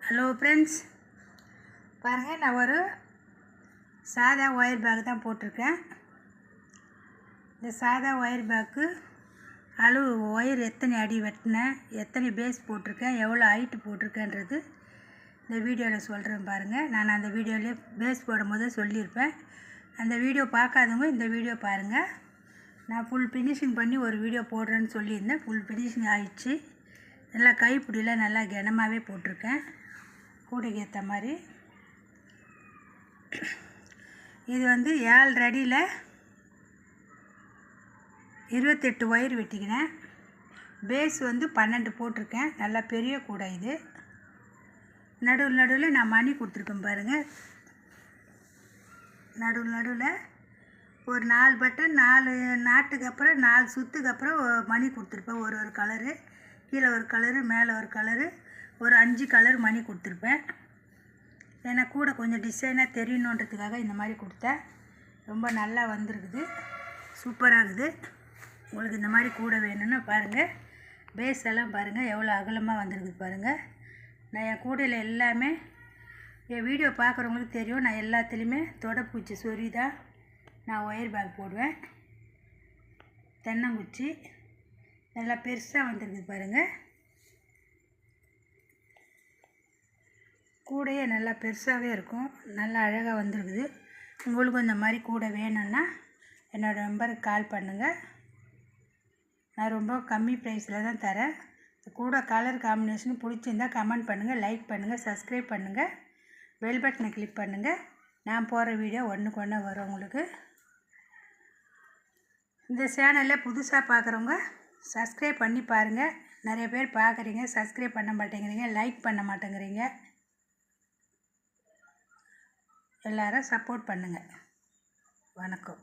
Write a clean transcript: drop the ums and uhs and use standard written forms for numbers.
Hello friends, பாருங்கள், நான் ஒரு சாதா ஒயர் பேக் தான் போட்டிருக்கேன். இந்த சாதா ஒயர் பேக்கு அளவு ஒயர் எத்தனை அடி வெட்டினேன், எத்தனை பேஸ் போட்டிருக்கேன், எவ்வளோ ஹைட்டு போட்டிருக்கேன்றது இந்த வீடியோவில் சொல்கிறேன் பாருங்கள். நான் அந்த வீடியோவிலே பேஸ் போடும் போதே சொல்லியிருப்பேன். அந்த வீடியோ பார்க்காதவங்க இந்த வீடியோ பாருங்கள். நான் ஃபுல் ஃபினிஷிங் பண்ணி ஒரு வீடியோ போடுறேன்னு சொல்லியிருந்தேன். ஃபுல் ஃபினிஷிங் ஆகிடுச்சு. நல்லா கைப்பிடியில் நல்லா கனமாகவே போட்டிருக்கேன், கூடைக்கு ஏற்ற மாதிரி. இது வந்து 7 அடியில் 28 ஒயர் வெட்டிக்கினேன். பேஸ் வந்து 12 போட்டிருக்கேன். நல்லா பெரிய கூடை இது. நடுவில் நான் மணி கொடுத்துருக்கேன் பாருங்கள். நடுவில் ஒரு 4 பட்டன், 4 நாட்டுக்கு அப்புறம் 4 சுற்றுக்கு அப்புறம் மணி கொடுத்துருப்பேன். ஒரு கலரு, கீழே ஒரு கலரு, மேலே ஒரு கலரு, ஒரு 5 கலர் மணி கொடுத்துருப்பேன். ஏன்னா கூட கொஞ்சம் டிசைனாக தெரியணுன்றதுக்காக இந்த மாதிரி கொடுத்தேன். ரொம்ப நல்லா வந்திருக்குது, சூப்பராக இருக்குது. உங்களுக்கு இந்த மாதிரி கூட வேணும்னா பாருங்கள். பேஸ் எல்லாம் பாருங்கள் எவ்வளோ அகலமாக வந்திருக்குது பாருங்கள். நான் என் கூடையில் எல்லாமே, என் வீடியோ பார்க்குறவங்களுக்கு தெரியும், நான் எல்லாத்துலேயுமே தொடப்பூச்சி சொறி தான் நான் ஒயர் பேக் போடுவேன். தென்னங்குச்சி நல்லா பெருசாக வந்திருக்குது பாருங்கள். கூடையே நல்லா பெருசாகவே இருக்கும், நல்லா அழகாக வந்திருக்குது. உங்களுக்கும் இந்த மாதிரி கூடை வேணும்னா என்னோடய நம்பருக்கு கால் பண்ணுங்கள். நான் ரொம்ப கம்மி ப்ரைஸில் தான் தரேன். கூட கலர் காம்பினேஷன் பிடிச்சிருந்தால் கமெண்ட் பண்ணுங்கள், லைக் பண்ணுங்கள், சப்ஸ்கிரைப் பண்ணுங்கள், பெல் பட்டனை கிளிக் பண்ணுங்கள். நான் போடுற வீடியோ ஒன்றுக்கு ஒன்று வரும் உங்களுக்கு. இந்த சேனலில் புதுசாக பார்க்குறவங்க சப்ஸ்கிரைப் பண்ணி பாருங்கள். நிறைய பேர் பார்க்குறீங்க, சப்ஸ்கிரைப் பண்ண மாட்டேங்கிறீங்க, லைக் பண்ண மாட்டேங்கிறீங்க. எல்லாரும் சப்போர்ட் பண்ணுங்கள். வணக்கம்.